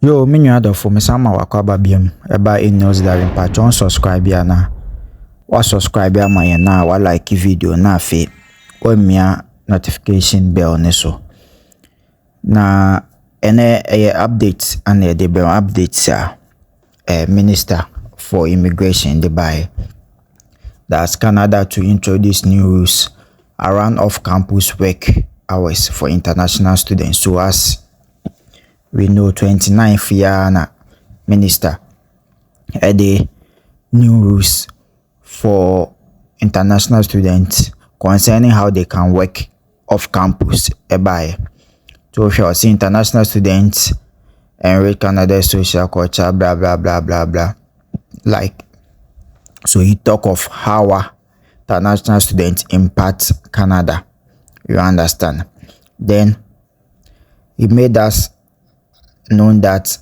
Yo, minua adofo mesama wakwaba biam eba in news daring patron subscribe ya na wa subscribe ama ya na wa like video na afi wa mia notification bell ne so na ene updates and the bell updates minister for immigration Dubai, that's Canada, to introduce new rules around off-campus work hours for international students. So as we know, 29th year na minister the new rules for international students concerning how they can work off campus by. So if you see international students enrich Canada's social culture, blah blah blah blah blah, like, so he talk of how international students impact Canada, you understand. Then he made us known that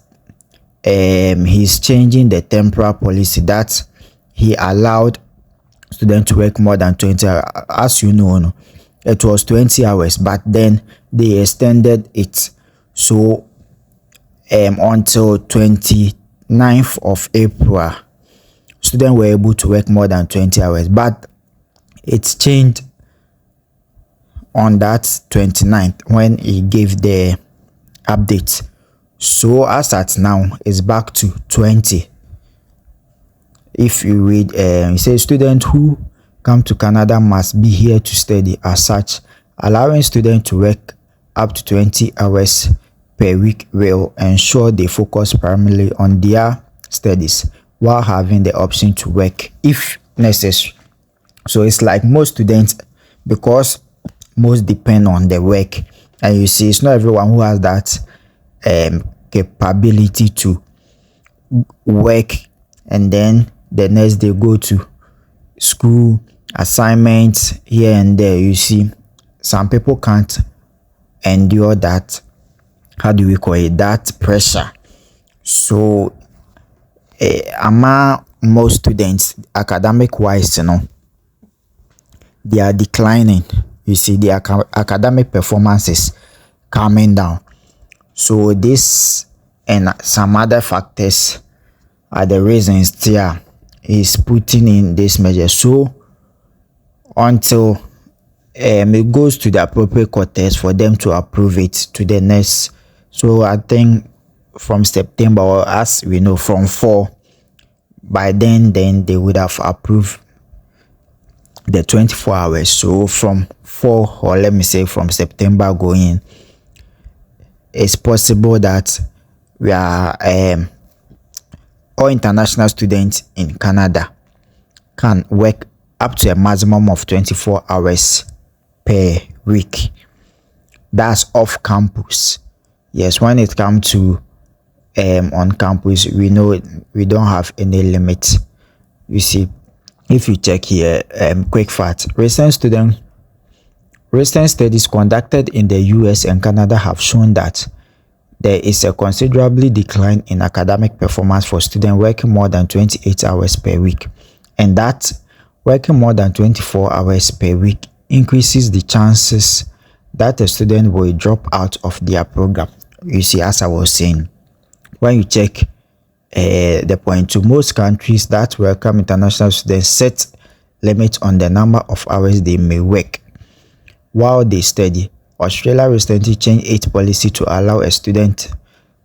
he's changing the temporal policy that he allowed students to work more than 20 hours. As you know, it was 20 hours, but then they extended it so until 29th of April students were able to work more than 20 hours, but it's changed on that 29th when he gave the update. So as at now, it's back to 20. If you read, it says students who come to Canada must be here to study. As such, allowing students to work up to 20 hours per week will ensure they focus primarily on their studies while having the option to work if necessary. So it's like most students, because most depend on the work, and you see, it's not everyone who has that capability to work and then the next day go to school, assignments here and there. You see, some people can't endure that, how do we call it, that pressure. So among most students, academic wise, they are declining. You see, the academic performance is coming down. So this and some other factors are the reasons there is putting in this measure. So until it goes to the appropriate quarters for them to approve it to the next. So I think from September, or as we know, from 4, by then they would have approved the 24 hours. So from 4, or let me say from September going, it's possible that we are all international students in Canada can work up to a maximum of 24 hours per week. That's off campus. Yes, when it comes to on campus, we know we don't have any limit. You see, if you check here, quick fact, recent studies conducted in the US and Canada have shown that there is a considerably decline in academic performance for students working more than 28 hours per week, and that working more than 24 hours per week increases the chances that a student will drop out of their program. You see, as I was saying, when you check the point to most countries that welcome international students set limits on the number of hours they may work while they study. Australia recently changed its policy to allow a student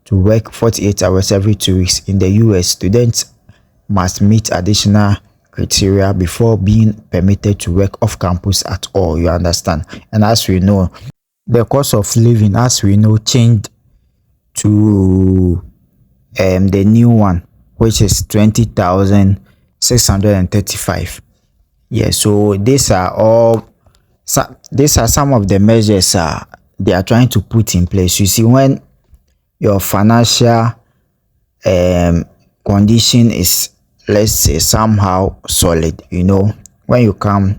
to work 48 hours every 2 weeks. In the US, students must meet additional criteria before being permitted to work off campus at all, you understand. And as we know, the cost of living, as we know, changed to the new one, which is 20,635. Yeah, so these are some of the measures they are trying to put in place. You see, when your financial condition is, let's say, somehow solid, when you come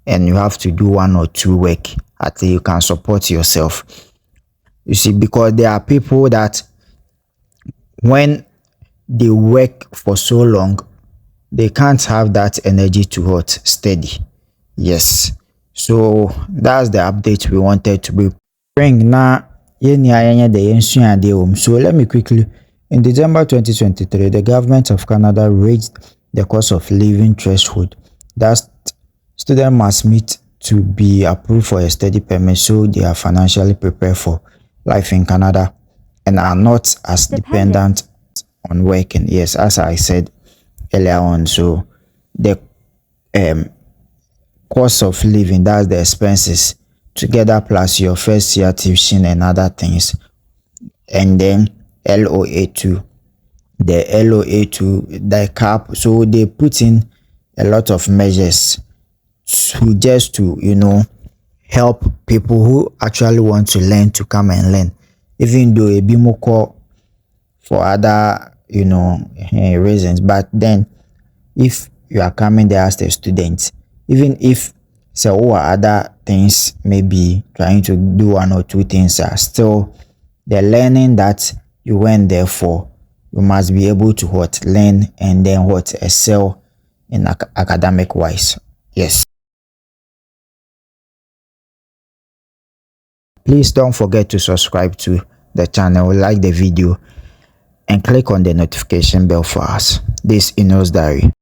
and you have to do 1 or 2 work, at least you can support yourself. You see, because there are people that when they work for so long, they can't have that energy to steady. Yes. So that's the update we wanted to bring. Now, so let me quickly In December 2023, the government of Canada raised the cost of living threshold that students must meet to be approved for a study permit, so they are financially prepared for life in Canada and are not as dependent on working. Yes, as I said earlier on, so the cost of living, that's the expenses together plus your first year tuition and other things, and then LOA2, the LOA2, the cap. So they put in a lot of measures to just to help people who actually want to learn to come and learn, even though a bit more for other reasons. But then if you are coming there as a student, even if so or other things, maybe trying to do one or two things, are still the learning that you went there for. You must be able to learn and then excel in academic wise. Yes. Please don't forget to subscribe to the channel, like the video, and click on the notification bell for us. This is Ino's Diary.